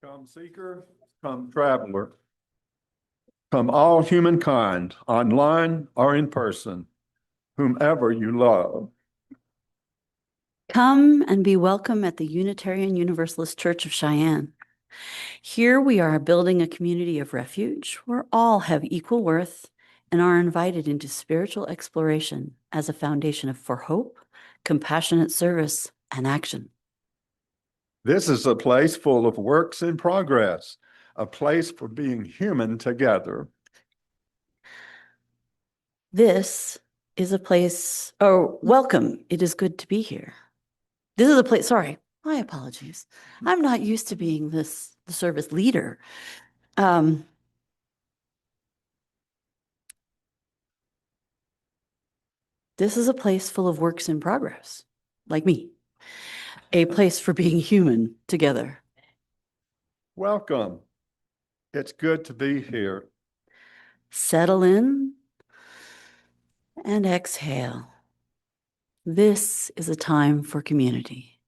Come seeker, come traveler, come all humankind, online or in person, whomever you love. Come and be welcome at the Unitarian Universalist Church of Cheyenne. Here we are building a community of refuge where all have equal worth and are invited into spiritual exploration as a foundation for hope, compassionate service, and action. This is a place full of works in progress, a place for being human together. This is a place, welcome. It is good to be here. This is a place, sorry, my apologies. I'm not used to being the service leader. This is a place full of works in progress, like me. A place for being human together. Welcome. It's good to be here. Settle in and exhale. This is a time for community.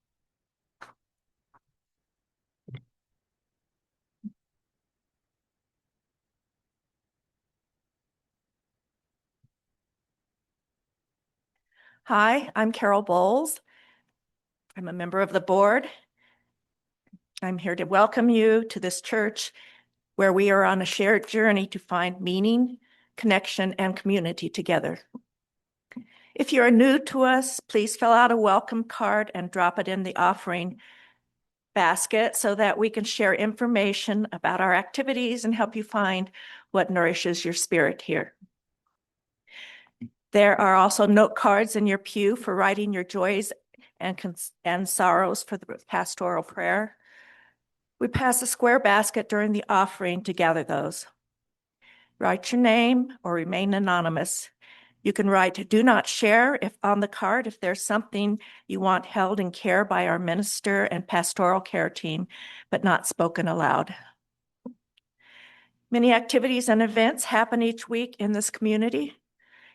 Hi, I'm Carol Bowles. I'm a member of the board. I'm here to welcome you to this church where we are on a shared journey to find meaning, connection, and community together. If you are new to us, please fill out a welcome card and drop it in the offering basket so that we can share information about our activities and help you find what nourishes your spirit here. There are also note cards in your pew for writing your joys and sorrows for the pastoral prayer. We pass a square basket during the offering to gather those. Write your name or remain anonymous. You can write "do not share" if on the card if there's something you want held in care by our minister and pastoral care team, but not spoken aloud. Many activities and events happen each week in this community.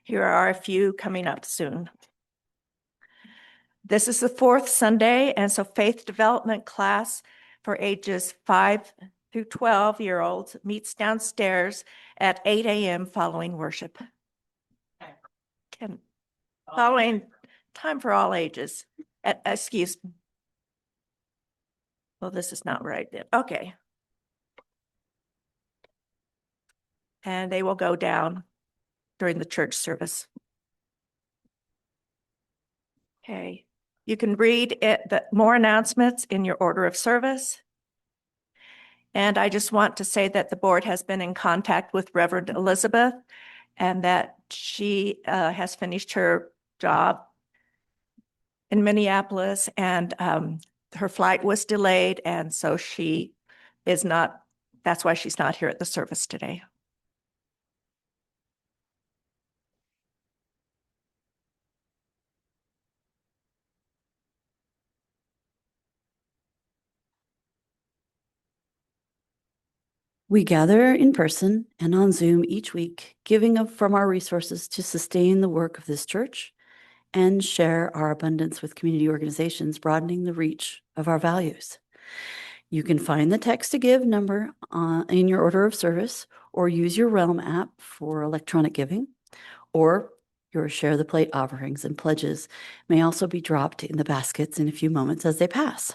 Here are a few coming up soon. This is the fourth Sunday, and so faith development class for ages 5 through 12-year-olds meets downstairs at 8 a.m. following worship. Following time for all ages. Excuse me. Well, this is not right then. Okay. And they will go down during the church service. Okay. You can read more announcements in your order of service. And I just want to say that the board has been in contact with Reverend Elizabeth and that she has finished her job in Minneapolis, and her flight was delayed. And so she is not, that's why she's not here at the service today. We gather in person and on Zoom each week, giving from our resources to sustain the work of this church and share our abundance with community organizations, broadening the reach of our values. You can find the text to give number in your order of service, or use your Realm app for electronic giving, or your Share the Plate offerings and pledges may also be dropped in the baskets in a few moments as they pass.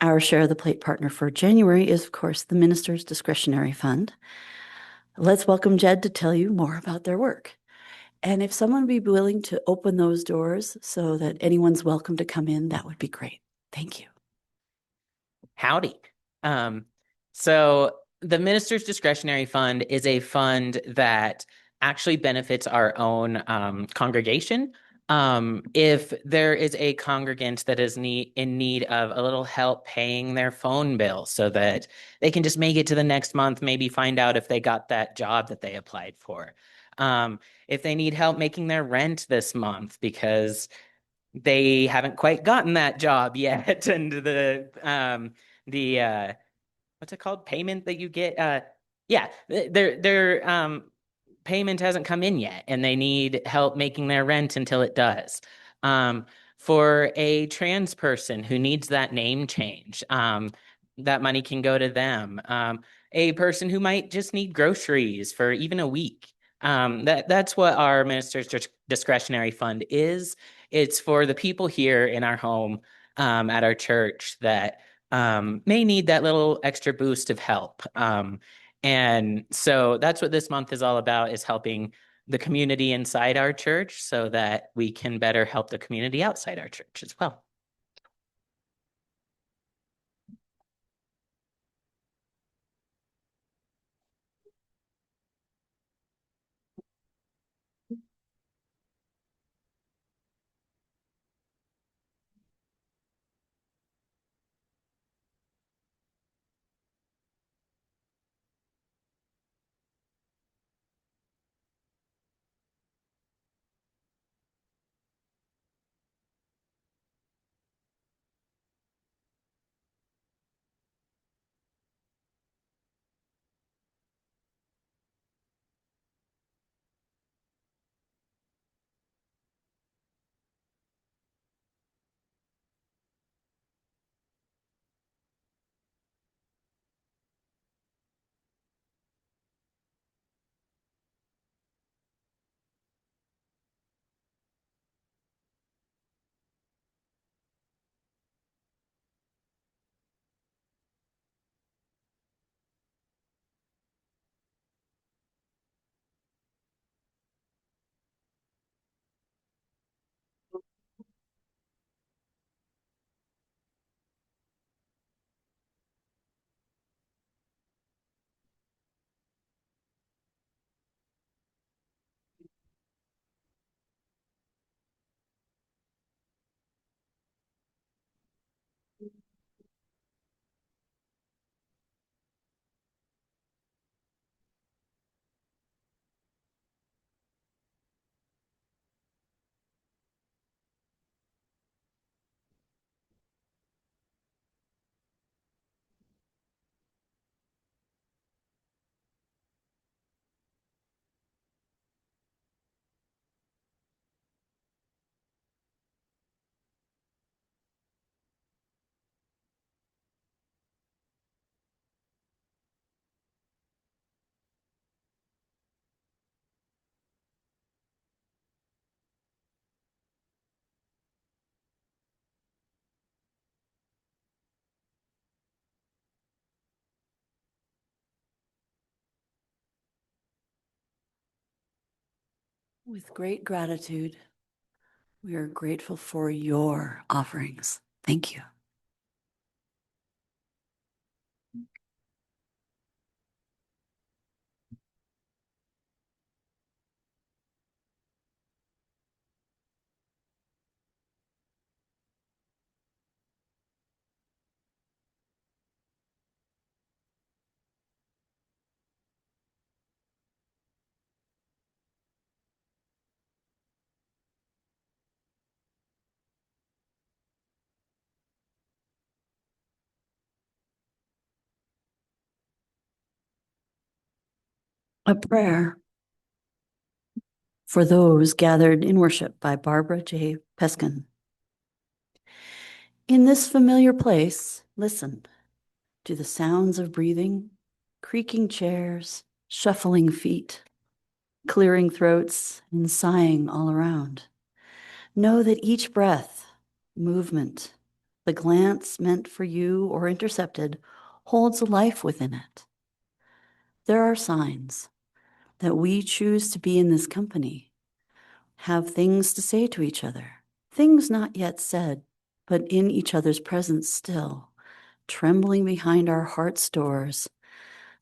Our Share the Plate partner for January is, of course, the Minister's Discretionary Fund. Let's welcome Jed to tell you more about their work. And if someone would be willing to open those doors so that anyone's welcome to come in, that would be great. Thank you. Howdy. So the Minister's Discretionary Fund is a fund that actually benefits our own congregation. If there is a congregant that is in need of a little help paying their phone bill so that they can just make it to the next month, maybe find out if they got that job that they applied for. If they need help making their rent this month because they haven't quite gotten that job yet, and the what's it called? Payment that you get. Their payment hasn't come in yet, and they need help making their rent until it does. For a trans person who needs that name change, that money can go to them. A person who might just need groceries for even a week. That's what our minister's discretionary fund is. It's for the people here in our home, at our church that may need that little extra boost of help. And so that's what this month is all about, is helping the community inside our church so that we can better help the community outside our church as well. With great gratitude, we are grateful for your offerings. Thank you. A prayer for those gathered in worship by Barbara J. Peskin. In this familiar place, listen to the sounds of breathing, creaking chairs, shuffling feet, clearing throats, and sighing all around. Know that each breath, movement, the glance meant for you or intercepted, holds a life within it. There are signs that we choose to be in this company, have things to say to each other, things not yet said, but in each other's presence still, trembling behind our heart's doors,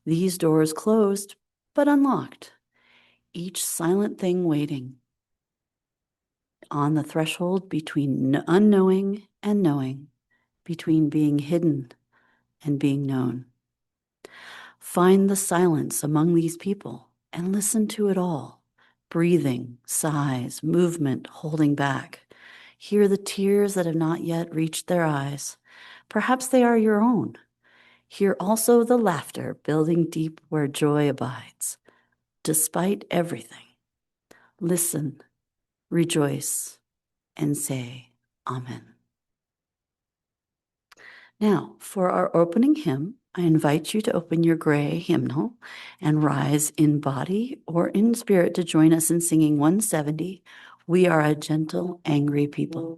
these doors closed but unlocked, each silent thing waiting on the threshold between unknowing and knowing, between being hidden and being known. Find the silence among these people and listen to it all. Breathing, sighs, movement, holding back. Hear the tears that have not yet reached their eyes. Perhaps they are your own. Hear also the laughter building deep where joy abides. Despite everything, listen, rejoice, and say, Amen. Now, for our opening hymn, I invite you to open your gray hymnal and rise in body or in spirit to join us in singing 170, We Are a Gentle, Angry People.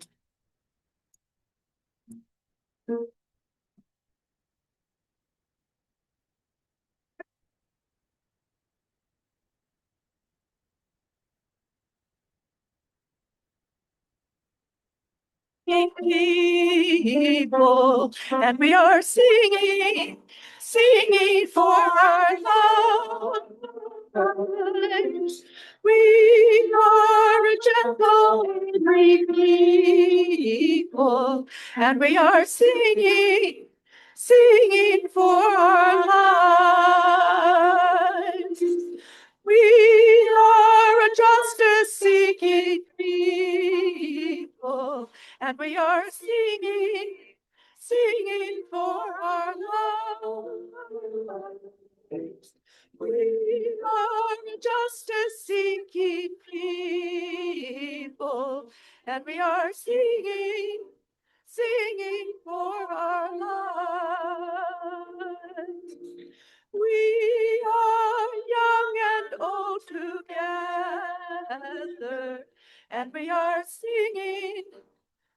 People, and we are singing, singing for our lives. We are a gentle, angry people, and we are singing, singing for our lives. We are a justice-seeking people, and we are singing, singing for our lives. We are a justice-seeking people, and we are singing, singing for our lives. We are young and old together, and we are singing,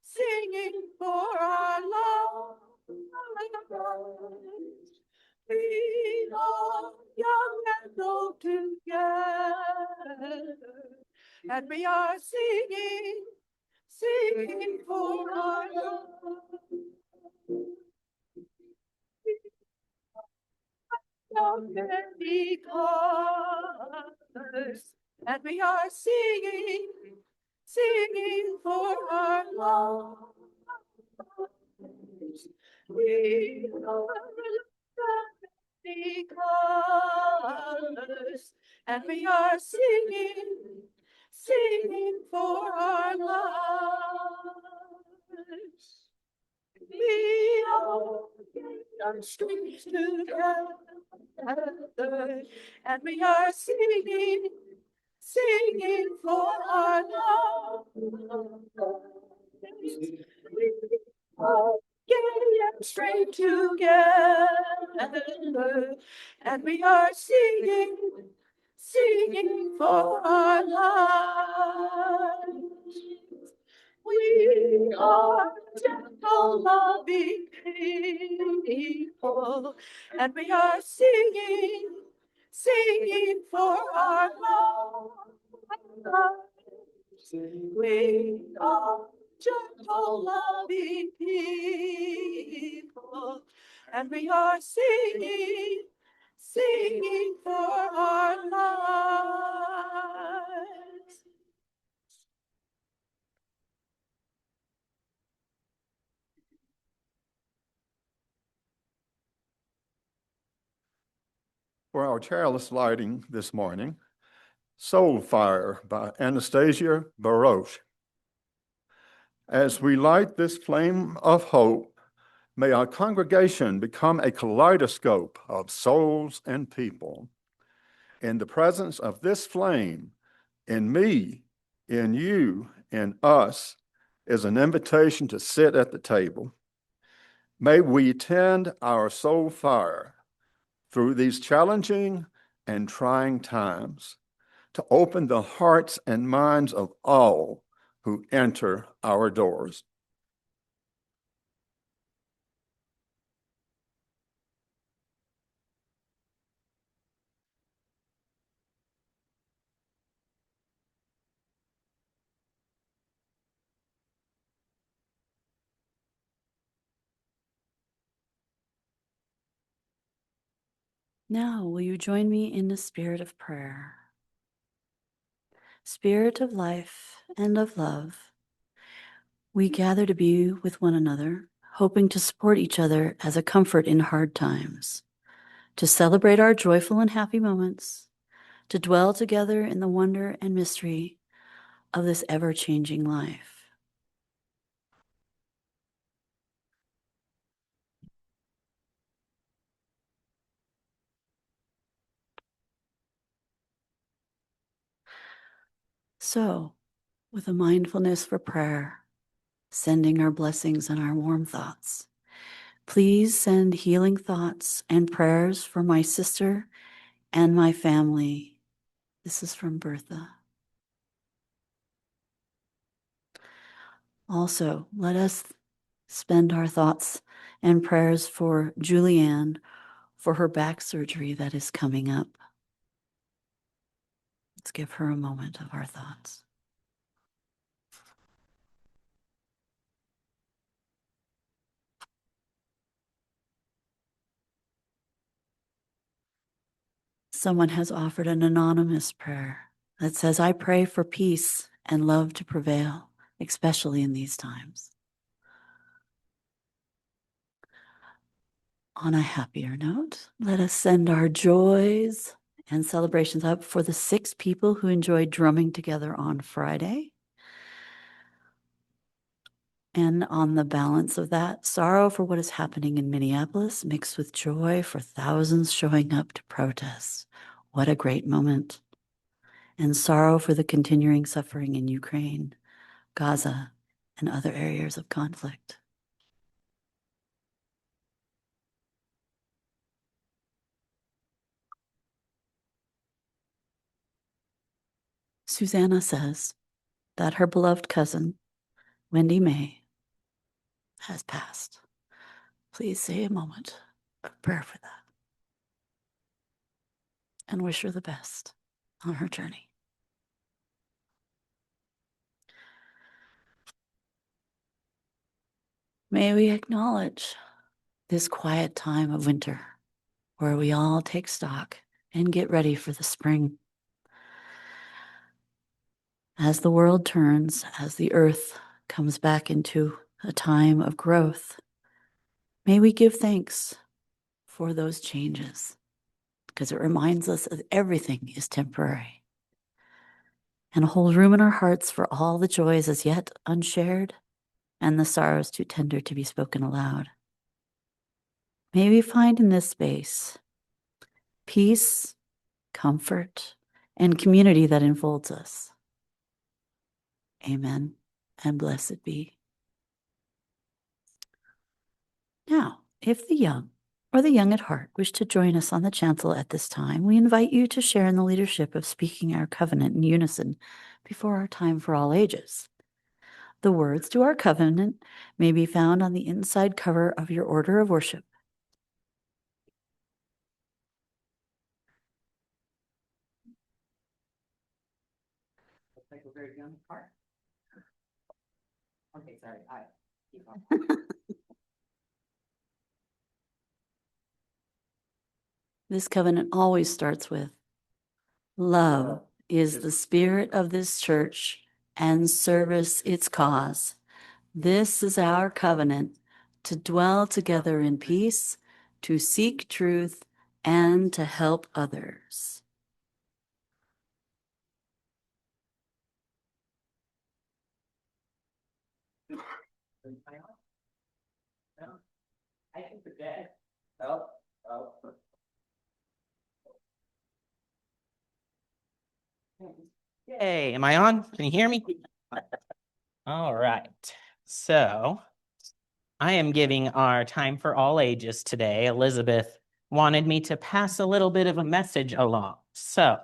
singing for our lives. We are young and old together, and we are singing, singing for our lives. Many colors, and we are singing, singing for our lives. We are many colors, and we are singing, singing for our lives. We are on strings together, and we are singing, singing for our lives. We are gay and straight together, and we are singing, singing for our lives. We are gentle, loving people, and we are singing, singing for our lives. We are gentle, loving people, and we are singing, singing for our lives. For our chalice lighting this morning, Soul Fire by Anastasia Baroche. As we light this flame of hope, may our congregation become a kaleidoscope of souls and people. In the presence of this flame, in me, in you, in us, is an invitation to sit at the table. May we tend our soul fire through these challenging and trying times to open the hearts and minds of all who enter our doors. Now, will you join me in the spirit of prayer? Spirit of life and of love, we gather to be with one another, hoping to support each other as a comfort in hard times, to celebrate our joyful and happy moments, to dwell together in the wonder and mystery of this ever-changing life. So, with a mindfulness for prayer, sending our blessings and our warm thoughts, Please send healing thoughts and prayers for my sister and my family. This is from Bertha. Also, let us spend our thoughts and prayers for Julianne for her back surgery that is coming up. Let's give her a moment of our thoughts. Someone has offered an anonymous prayer that says, I pray for peace and love to prevail, especially in these times. On a happier note, let us send our joys and celebrations up for the 6 people who enjoyed drumming together on Friday. And on the balance of that, sorrow for what is happening in Minneapolis mixed with joy for thousands showing up to protest. What a great moment. And sorrow for the continuing suffering in Ukraine, Gaza, and other areas of conflict. Susanna says that her beloved cousin, Wendy May, has passed. Please say a moment of prayer for that and wish her the best on her journey. May we acknowledge this quiet time of winter where we all take stock and get ready for the spring. As the world turns, as the earth comes back into a time of growth, may we give thanks for those changes because it reminds us that everything is temporary, and hold room in our hearts for all the joys as yet unshared and the sorrows too tender to be spoken aloud. May we find in this space peace, comfort, and community that enfolds us. Amen, and blessed be. Now, if the young or the young at heart wish to join us on the chancel at this time, we invite you to share in the leadership of speaking our covenant in unison before our time for all ages. The words to our covenant may be found on the inside cover of your order of worship. Okay, sorry. This covenant always starts with, love is the spirit of this church and service its cause. This is our covenant, to dwell together in peace, to seek truth, and to help others. Hey, am I on? Can you hear me? All right. So I am giving our time for all ages today. Elizabeth wanted me to pass a little bit of a message along. So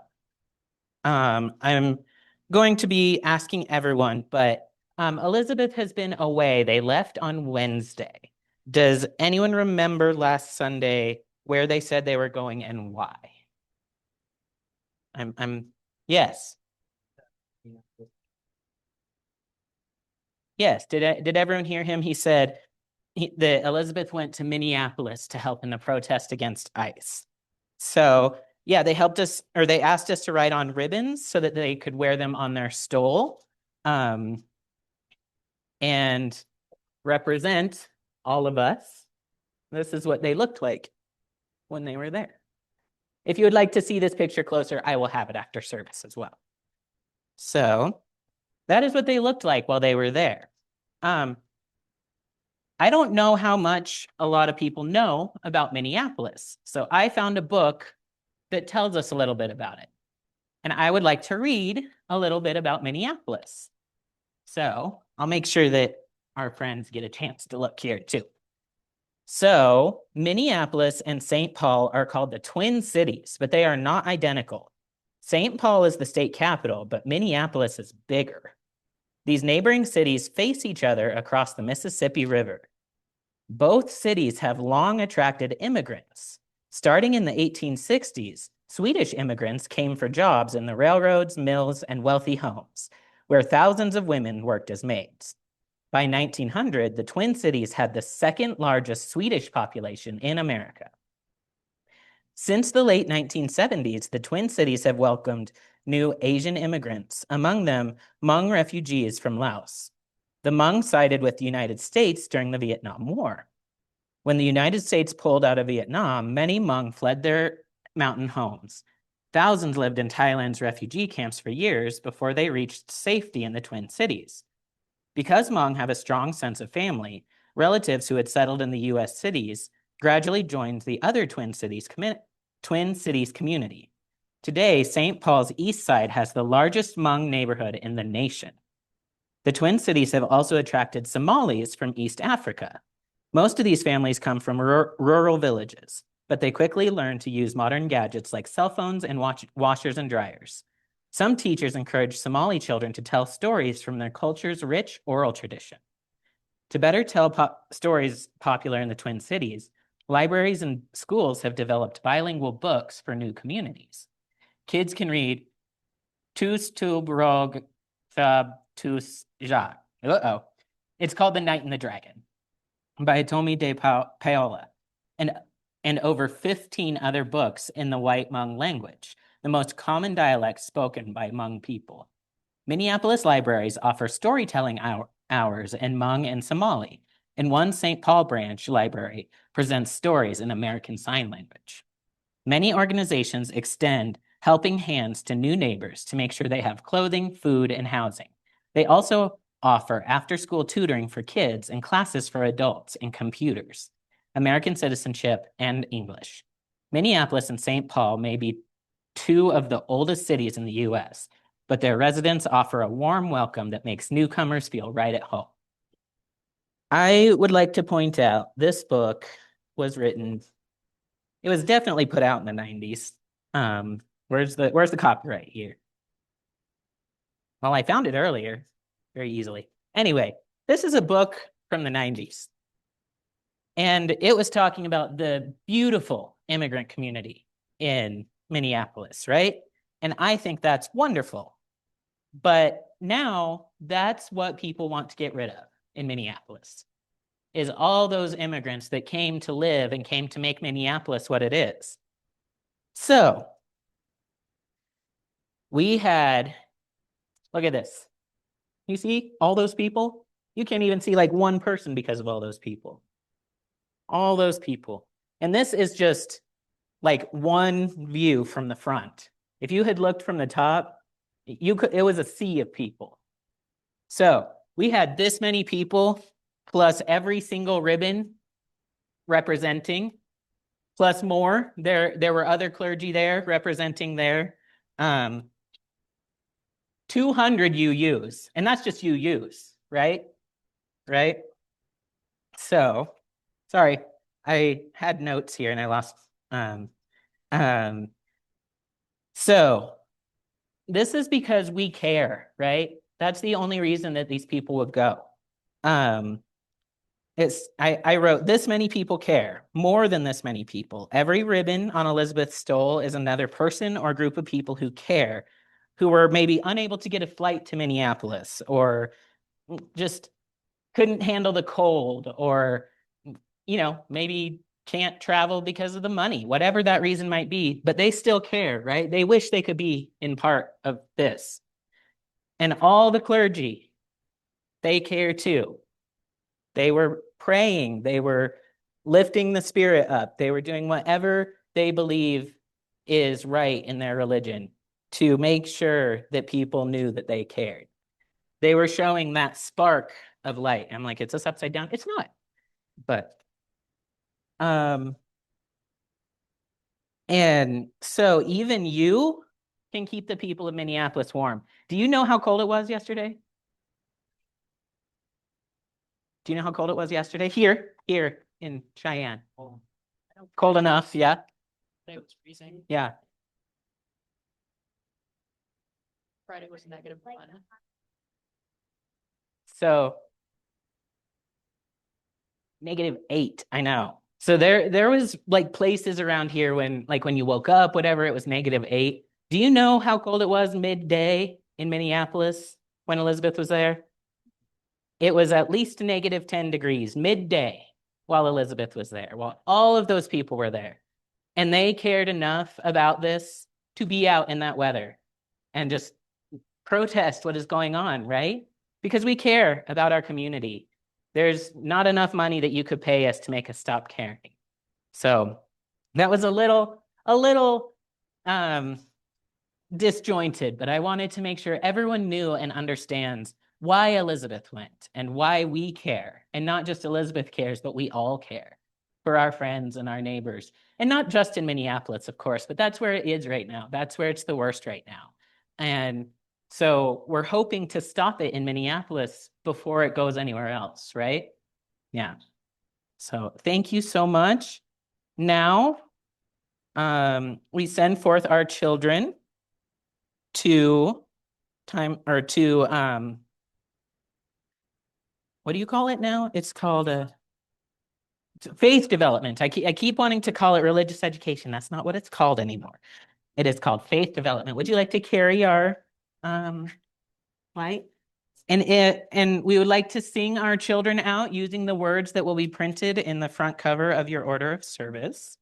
I'm going to be asking everyone, but Elizabeth has been away. They left on Wednesday. Does anyone remember last Sunday where they said they were going and why? Yes. Yes. Did everyone hear him? He said that Elizabeth went to Minneapolis to help in the protest against ICE. So yeah, they helped us, or they asked us to write on ribbons so that they could wear them on their stole, and represent all of us. This is what they looked like when they were there. If you would like to see this picture closer, I will have it after service as well. So that is what they looked like while they were there. I don't know how much a lot of people know about Minneapolis. So I found a book that tells us a little bit about it. And I would like to read a little bit about Minneapolis. So I'll make sure that our friends get a chance to look here too. So Minneapolis and St. Paul are called the Twin Cities, but they are not identical. St. Paul is the state capital, but Minneapolis is bigger. These neighboring cities face each other across the Mississippi River. Both cities have long attracted immigrants. Starting in the 1860s, Swedish immigrants came for jobs in the railroads, mills, and wealthy homes, where thousands of women worked as maids. By 1900, the Twin Cities had the second largest Swedish population in America. Since the late 1970s, the Twin Cities have welcomed new Asian immigrants, among them Hmong refugees from Laos. The Hmong sided with the United States during the Vietnam War. When the United States pulled out of Vietnam, many Hmong fled their mountain homes. Thousands lived in Thailand's refugee camps for years before they reached safety in the Twin Cities. Because Hmong have a strong sense of family, relatives who had settled in the U.S. cities gradually joined the other Twin Cities community. Today, St. Paul's East Side has the largest Hmong neighborhood in the nation. The Twin Cities have also attracted Somalis from East Africa. Most of these families come from rural villages, but they quickly learn to use modern gadgets like cell phones and washers and dryers. Some teachers encourage Somali children to tell stories from their culture's rich oral tradition. To better tell stories popular in the Twin Cities, libraries and schools have developed bilingual books for new communities. Kids can read Tus Tub Rog Thab Tus Ja. It's called The Knight and the Dragon by Tomi de Paola, and over 15 other books in the White Hmong language, the most common dialect spoken by Hmong people. Minneapolis libraries offer storytelling hours in Hmong and Somali, and one St. Paul branch library presents stories in American Sign Language. Many organizations extend helping hands to new neighbors to make sure they have clothing, food, and housing. They also offer after-school tutoring for kids and classes for adults in computers, American citizenship, and English. Minneapolis and St. Paul may be two of the oldest cities in the U.S., but their residents offer a warm welcome that makes newcomers feel right at home. I would like to point out this book was written, it was definitely put out in the 90s. Where's the copyright here? Well, I found it earlier very easily. Anyway, this is a book from the 90s. And it was talking about the beautiful immigrant community in Minneapolis, right? And I think that's wonderful. But now that's what people want to get rid of in Minneapolis, is all those immigrants that came to live and came to make Minneapolis what it is. So we had, look at this. You see all those people? You can't even see like one person because of all those people. All those people. And this is just like one view from the front. If you had looked from the top, it was a sea of people. So we had this many people plus every single ribbon representing, plus more. There were other clergy there representing there. 200 UUs, and that's just UUs, right? Right? So, sorry, I had notes here and I lost. So this is because we care, right? That's the only reason that these people would go. I wrote, this many people care, more than this many people. Every ribbon on Elizabeth's stole is another person or group of people who care, who were maybe unable to get a flight to Minneapolis or just couldn't handle the cold or, maybe can't travel because of the money, whatever that reason might be, but they still care, right? They wish they could be in part of this. And all the clergy, they care too. They were praying, they were lifting the spirit up, they were doing whatever they believe is right in their religion to make sure that people knew that they cared. They were showing that spark of light. I'm like, it's this upside down? It's not. But, and so even you can keep the people of Minneapolis warm. Do you know how cold it was yesterday? Do you know how cold it was yesterday? Here, in Cheyenne? Cold enough, yeah? It was freezing. Yeah. Friday was -1. So -8, I know. So there was like places around here when you woke up, whatever, it was -8. Do you know how cold it was midday in Minneapolis when Elizabeth was there? It was at least -10 degrees midday while Elizabeth was there, while all of those people were there. And they cared enough about this to be out in that weather and just protest what is going on, right? Because we care about our community. There's not enough money that you could pay us to make us stop caring. So that was a little disjointed, but I wanted to make sure everyone knew and understands why Elizabeth went and why we care. And not just Elizabeth cares, but we all care for our friends and our neighbors. And not just in Minneapolis, of course, but that's where it is right now. That's where it's the worst right now. And so we're hoping to stop it in Minneapolis before it goes anywhere else, right? Yeah. So thank you so much. Now, we send forth our children to what do you call it now? It's called faith development. I keep wanting to call it religious education. That's not what it's called anymore. It is called faith development. Would you like to carry our light? And we would like to sing our children out using the words that will be printed in the front cover of your order of service.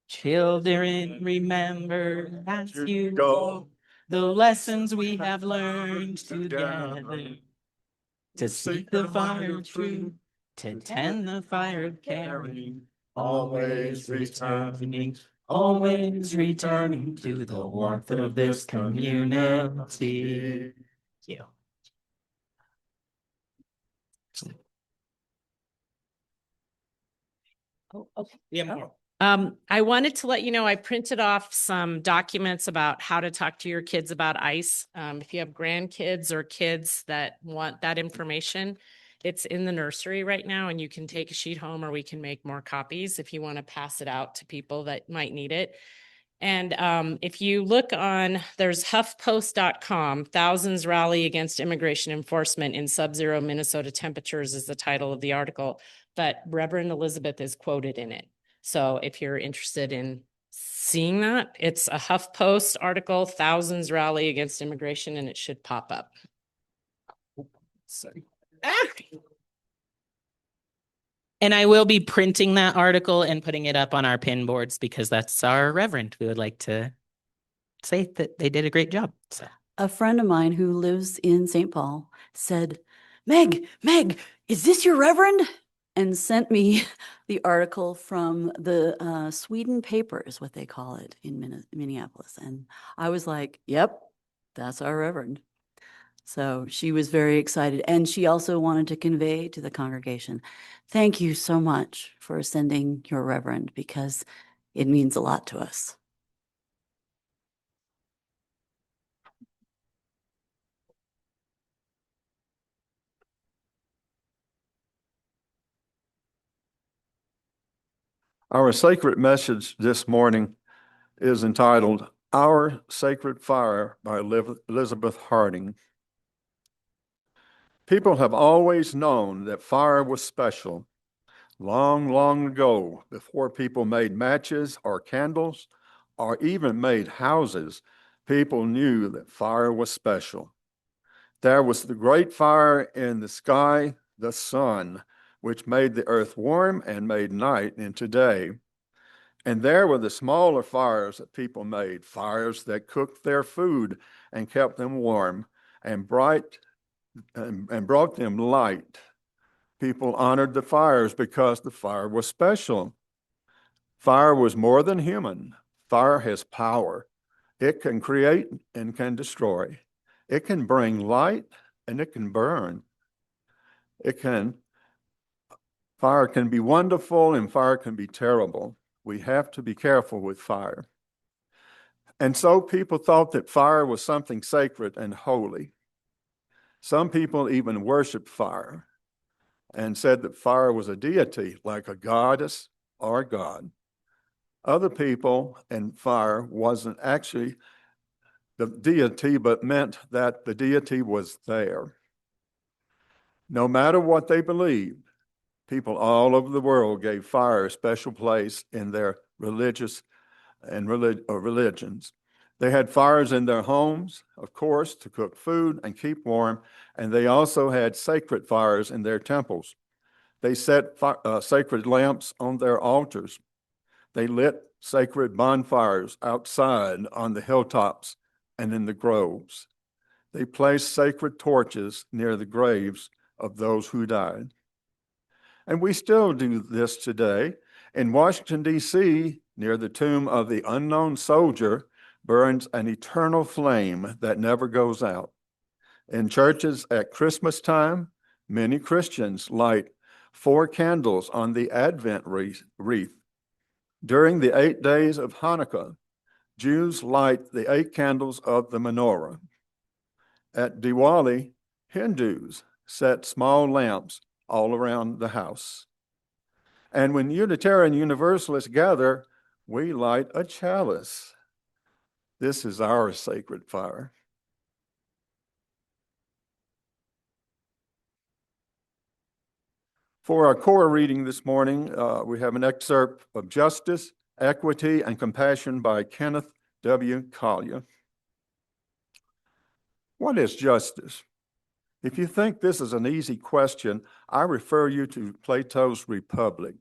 Children, remember as you go the lessons we have learned together. To seek the fire of truth, to tend the fire of caring, always returning to the warmth of this community. Thank you. Oh, okay. Yeah, more. I wanted to let you know, I printed off some documents about how to talk to your kids about ICE. If you have grandkids or kids that want that information, it's in the nursery right now and you can take a sheet home or we can make more copies if you want to pass it out to people that might need it. And if you look on, there's HuffPost.com, thousands rally against immigration enforcement in sub-zero Minnesota temperatures is the title of the article, but Reverend Elizabeth is quoted in it. So if you're interested in seeing that, it's a HuffPost article, thousands rally against immigration, and it should pop up. Sorry. And I will be printing that article and putting it up on our pin boards because that's our reverend. We would like to say that they did a great job. So. A friend of mine who lives in St. Paul said, Meg, is this your reverend? And sent me the article from the Sweden paper is what they call it in Minneapolis. And I was like, yep, that's our reverend. So she was very excited. And she also wanted to convey to the congregation, thank you so much for sending your reverend because it means a lot to us. Our sacred message this morning is entitled Our Sacred Fire by Elizabeth Harding. People have always known that fire was special. Long, long ago, before people made matches or candles or even made houses, people knew that fire was special. There was the great fire in the sky, the sun, which made the earth warm and made night into day. And there were the smaller fires that people made, fires that cooked their food and kept them warm and bright and brought them light. People honored the fires because the fire was special. Fire was more than human. Fire has power. It can create and can destroy. It can bring light and it can burn. Fire can be wonderful and fire can be terrible. We have to be careful with fire. And so people thought that fire was something sacred and holy. Some people even worshiped fire. and said that fire was a deity, like a goddess or a god. Other people and fire wasn't actually the deity, but meant that the deity was there. No matter what they believed, people all over the world gave fire a special place in their religious and religions. They had fires in their homes, of course, to cook food and keep warm, and they also had sacred fires in their temples. They set sacred lamps on their altars. They lit sacred bonfires outside on the hilltops and in the groves. They placed sacred torches near the graves of those who died. And we still do this today. In Washington, D.C., near the tomb of the unknown soldier, burns an eternal flame that never goes out. In churches at Christmas time, many Christians light 4 candles on the Advent wreath. During the 8 days of Hanukkah, Jews light the 8 candles of the menorah. At Diwali, Hindus set small lamps all around the house. And when Unitarian Universalists gather, we light a chalice. This is our sacred fire. For our core reading this morning, we have an excerpt of Justice, Equity, and Compassion by Kenneth W. Collier. What is justice? If you think this is an easy question, I refer you to Plato's Republic.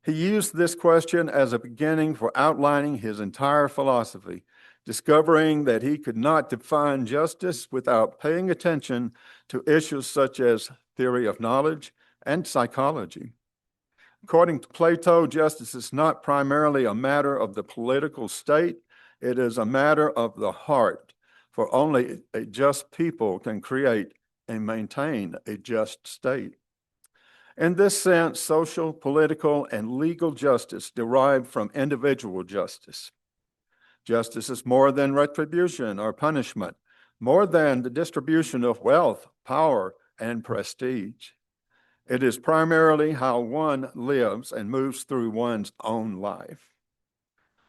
He used this question as a beginning for outlining his entire philosophy, discovering that he could not define justice without paying attention to issues such as theory of knowledge and psychology. According to Plato, justice is not primarily a matter of the political state, it is a matter of the heart, for only a just people can create and maintain a just state. In this sense, social, political, and legal justice derive from individual justice. Justice is more than retribution or punishment, more than the distribution of wealth, power, and prestige. It is primarily how one lives and moves through one's own life.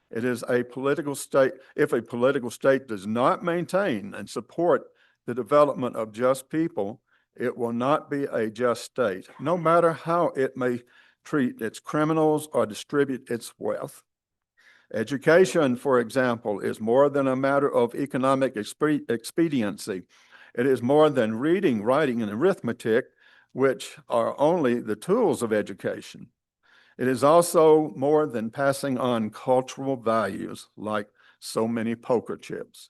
It is a political state. If a political state does not maintain and support the development of just people, it will not be a just state, no matter how it may treat its criminals or distribute its wealth. Education, for example, is more than a matter of economic expediency. It is more than reading, writing, and arithmetic, which are only the tools of education. It is also more than passing on cultural values like so many poker chips.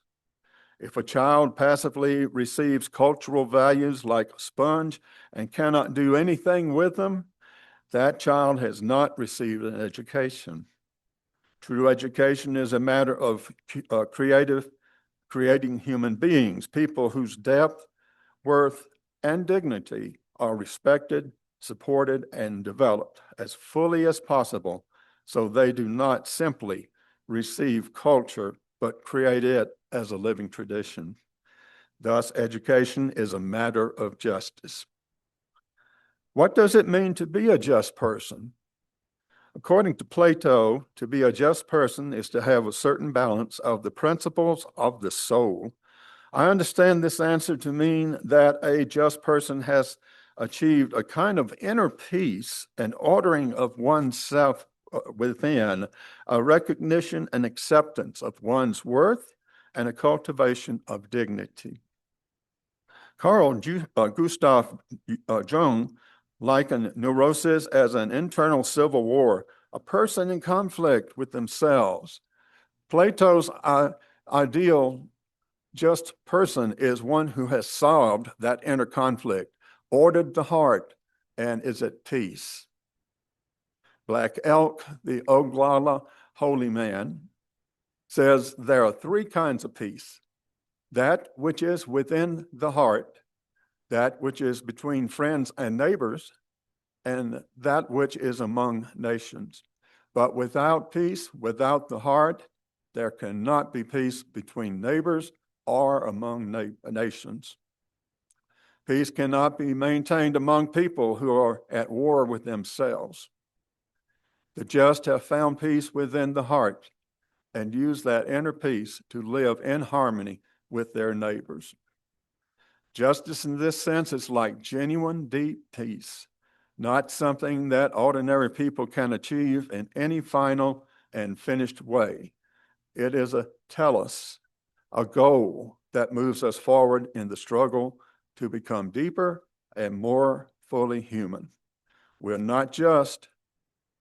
If a child passively receives cultural values like a sponge and cannot do anything with them, that child has not received an education. True education is a matter of creating human beings, people whose depth, worth, and dignity are respected, supported, and developed as fully as possible, so they do not simply receive culture, but create it as a living tradition. Thus, education is a matter of justice. What does it mean to be a just person? According to Plato, to be a just person is to have a certain balance of the principles of the soul. I understand this answer to mean that a just person has achieved a kind of inner peace and ordering of oneself within, a recognition and acceptance of one's worth, and a cultivation of dignity. Carl Gustav Jung likened neurosis as an internal civil war, a person in conflict with themselves. Plato's ideal just person is one who has solved that inner conflict, ordered the heart, and is at peace. Black Elk, the Oglala holy man, says there are 3 kinds of peace: that which is within the heart, that which is between friends and neighbors, and that which is among nations. But without peace, without the heart, there cannot be peace between neighbors or among nations. Peace cannot be maintained among people who are at war with themselves. The just have found peace within the heart and use that inner peace to live in harmony with their neighbors. Justice in this sense is like genuine, deep peace, not something that ordinary people can achieve in any final and finished way. It is a telos, a goal that moves us forward in the struggle to become deeper and more fully human. We're not just,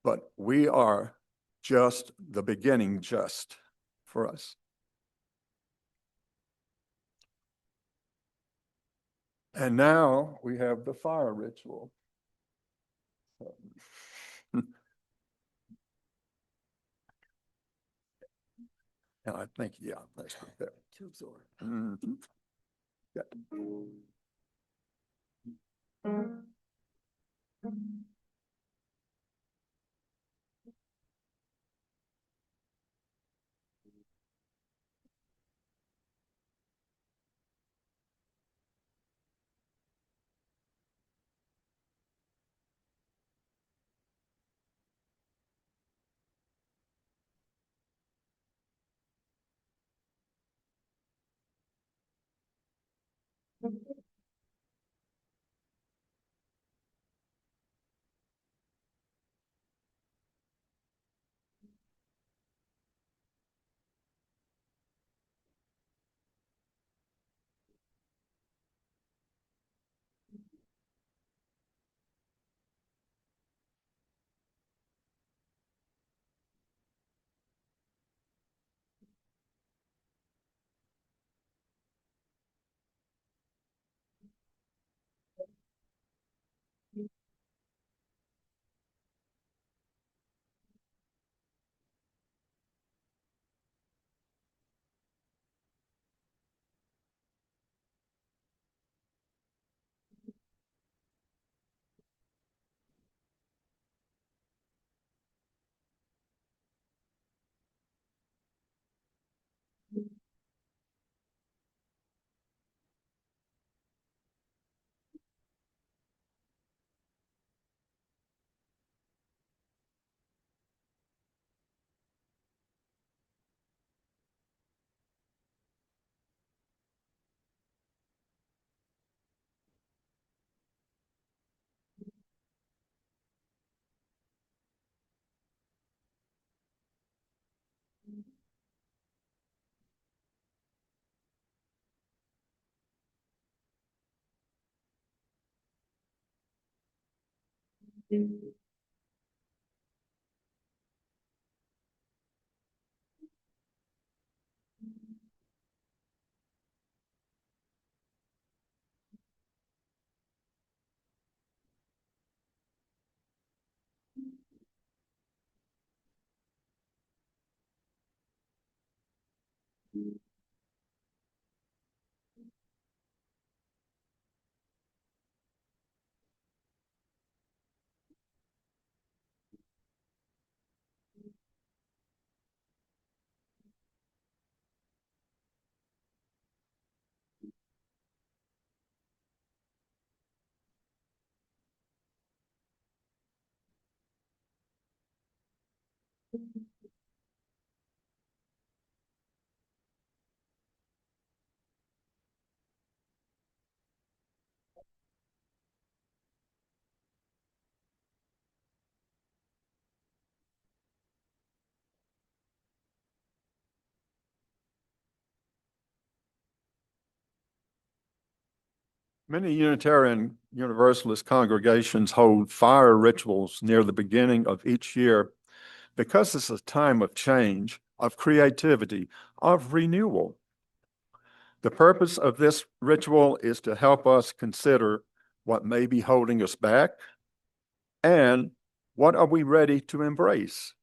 but we are just the beginning just for us. And now we have the fire ritual. And I think, yeah, that's good. To absorb. Mhm. Yeah. Many Unitarian Universalist congregations hold fire rituals near the beginning of each year because it's a time of change, of creativity, of renewal. The purpose of this ritual is to help us consider what may be holding us back and what are we ready to embrace,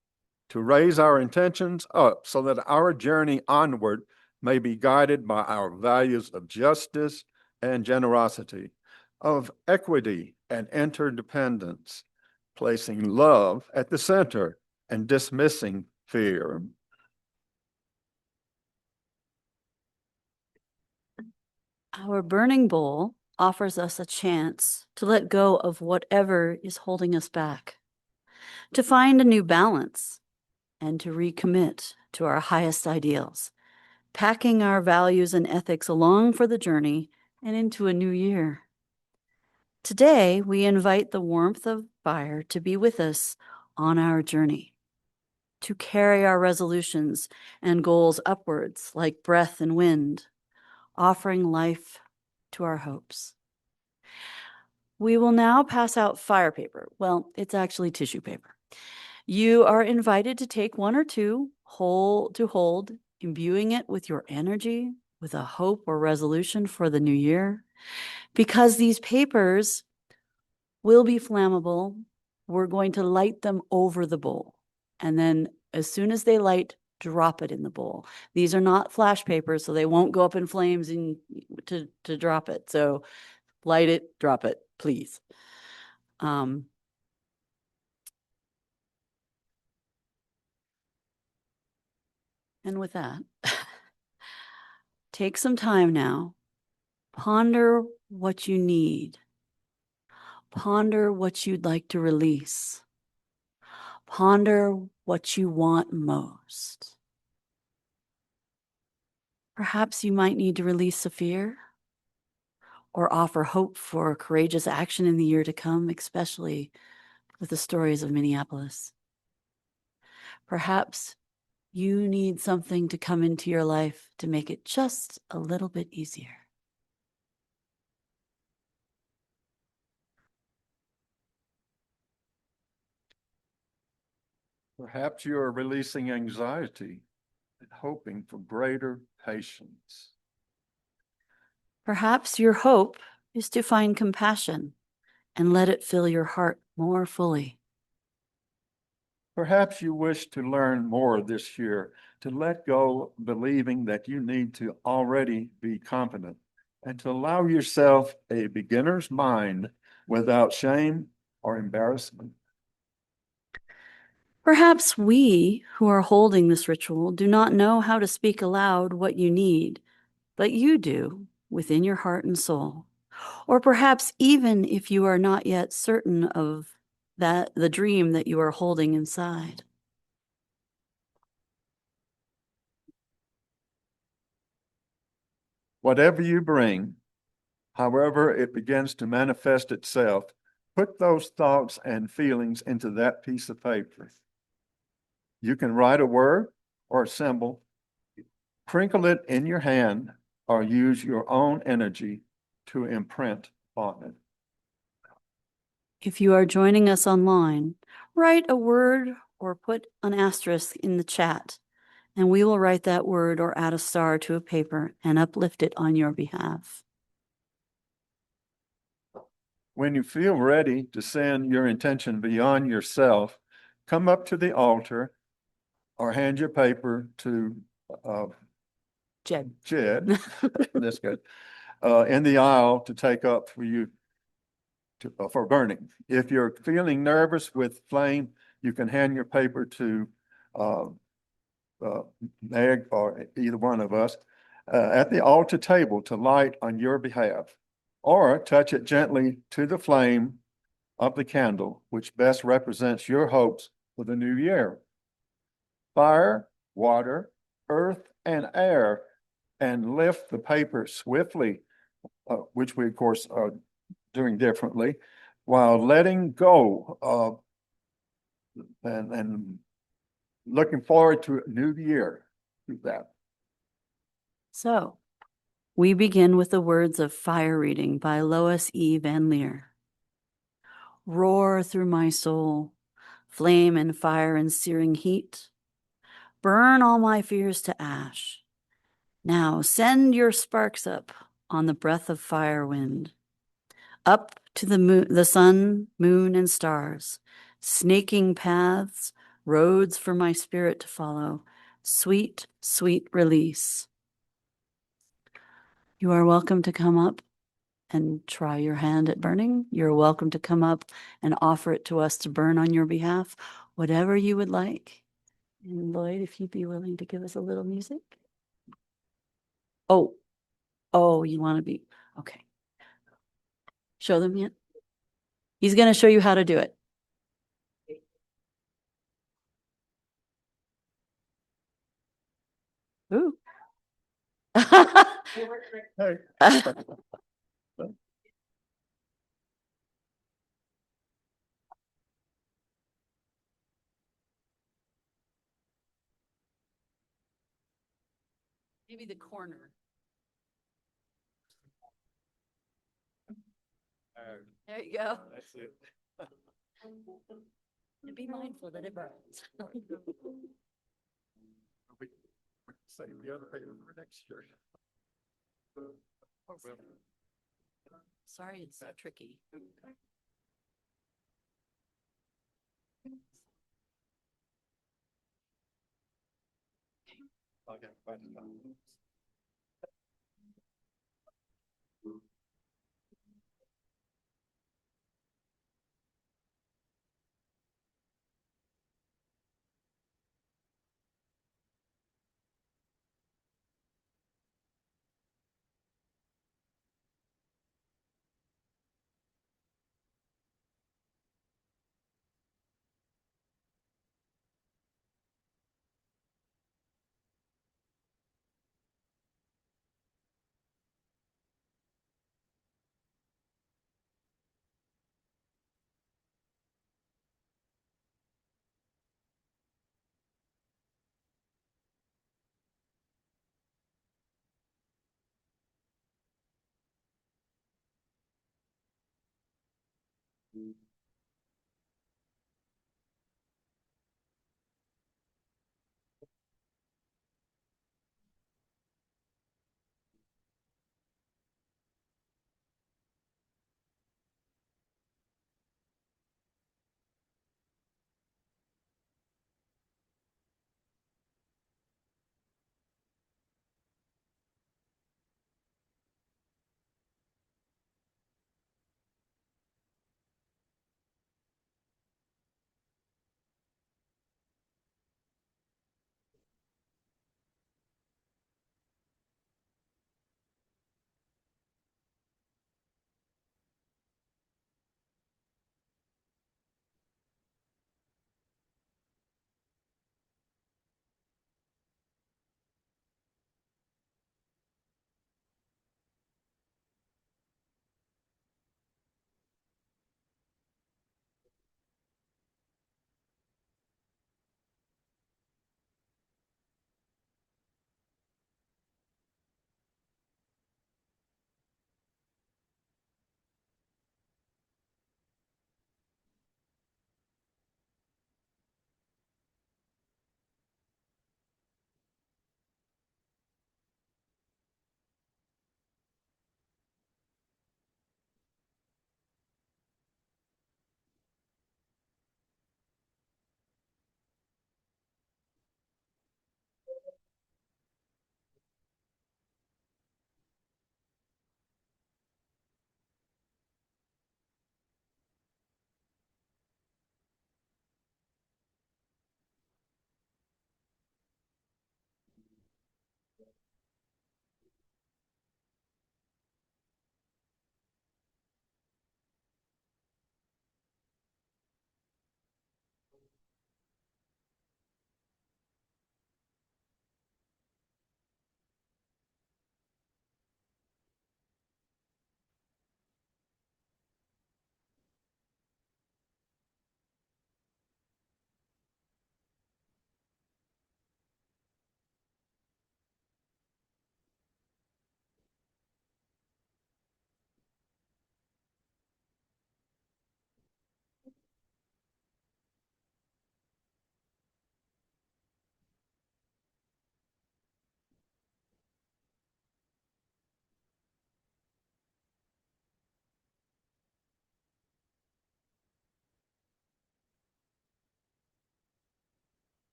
to raise our intentions up so that our journey onward may be guided by our values of justice and generosity, of equity and interdependence, placing love at the center and dismissing fear. Our burning bowl offers us a chance to let go of whatever is holding us back, to find a new balance, and to recommit to our highest ideals, packing our values and ethics along for the journey and into a new year. Today, we invite the warmth of fire to be with us on our journey, to carry our resolutions and goals upwards like breath and wind, offering life to our hopes. We will now pass out fire paper. Well, it's actually tissue paper. You are invited to take one or two, hold, imbuing it with your energy, with a hope or resolution for the new year. Because these papers will be flammable, we're going to light them over the bowl. And then as soon as they light, drop it in the bowl. These are not flash papers, so they won't go up in flames to drop it. So light it, drop it, please. And with that, take some time now. Ponder what you need. Ponder what you'd like to release. Ponder what you want most. Perhaps you might need to release a fear or offer hope for courageous action in the year to come, especially with the stories of Minneapolis. Perhaps you need something to come into your life to make it just a little bit easier. Perhaps you are releasing anxiety and hoping for greater patience. Perhaps your hope is to find compassion and let it fill your heart more fully. Perhaps you wish to learn more this year, to let go believing that you need to already be confident and to allow yourself a beginner's mind without shame or embarrassment. Perhaps we who are holding this ritual do not know how to speak aloud what you need, but you do within your heart and soul. Or perhaps even if you are not yet certain of that, the dream that you are holding inside. Whatever you bring, however it begins to manifest itself, put those thoughts and feelings into that piece of paper. You can write a word or a symbol, crinkle it in your hand, or use your own energy to imprint on it. If you are joining us online, write a word or put an asterisk in the chat, and we will write that word or add a star to a paper and uplift it on your behalf. When you feel ready to send your intention beyond yourself, come up to the altar or hand your paper to Jed. Jed, that's good, in the aisle to take up for you for burning. If you're feeling nervous with flame, you can hand your paper to Meg or either one of us at the altar table to light on your behalf, or touch it gently to the flame of the candle, which best represents your hopes for the new year. Fire, water, earth, and air, and lift the paper swiftly, which we, of course, are doing differently, while letting go and looking forward to a new year through that. So, we begin with the words of Fire Reading by Lois E. Van Leer. Roar through my soul, flame and fire and searing heat. Burn all my fears to ash. Now send your sparks up on the breath of fire wind. Up to the moon, the sun, moon, and stars, snaking paths, roads for my spirit to follow. Sweet, sweet release. You are welcome to come up and try your hand at burning. You're welcome to come up and offer it to us to burn on your behalf, whatever you would like. And Lloyd, if you'd be willing to give us a little music. Oh, you want to be, okay. show them yet? He's going to show you how to do it. Ooh. Hey. Maybe the corner. There you go. That's it. And be mindful that it burns. We save the other paper for next year. Oh, well. Sorry, it's so tricky. Okay, fine.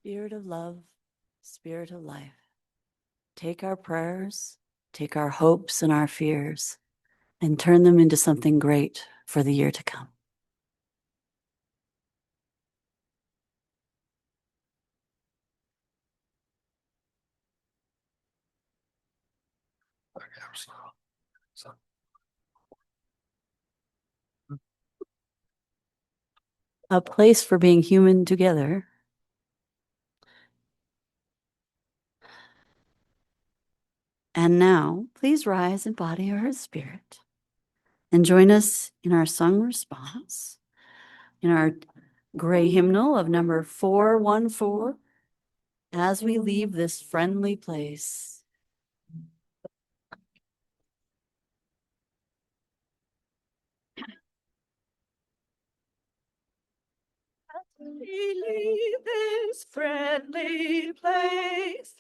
Spirit of love, Spirit of life, take our prayers, take our hopes and our fears, and turn them into something great for the year to come. A place for being human together. And now, please rise in body or spirit and join us in our sung response in our gray hymnal of number 414 as we leave this friendly place. We leave this friendly place.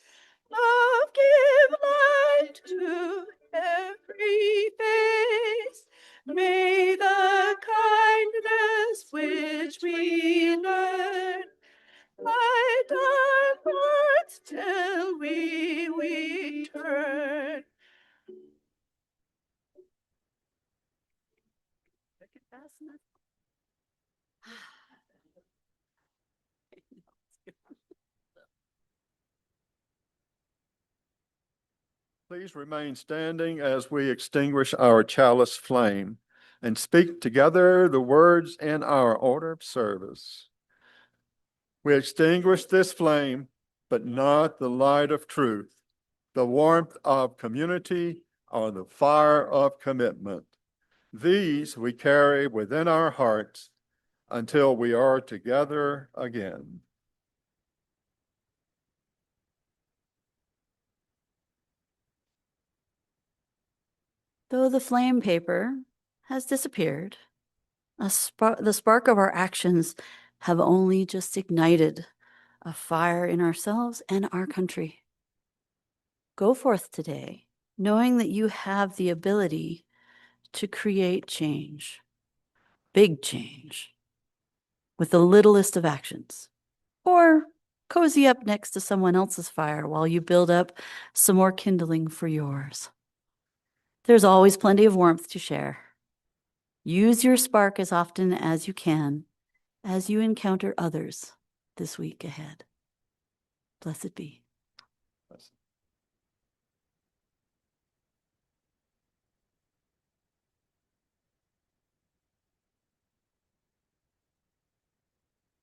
Love give light to every face. May the kindness which we learn light our hearts till we return. Please remain standing as we extinguish our chalice flame and speak together the words in our order of service. We extinguish this flame, but not the light of truth, the warmth of community, or the fire of commitment. These we carry within our hearts until we are together again. Though the flame paper has disappeared, the spark of our actions have only just ignited a fire in ourselves and our country. Go forth today, knowing that you have the ability to create change, big change, with the littlest of actions. Or cozy up next to someone else's fire while you build up some more kindling for yours. There's always plenty of warmth to share. Use your spark as often as you can as you encounter others this week ahead. Blessed be.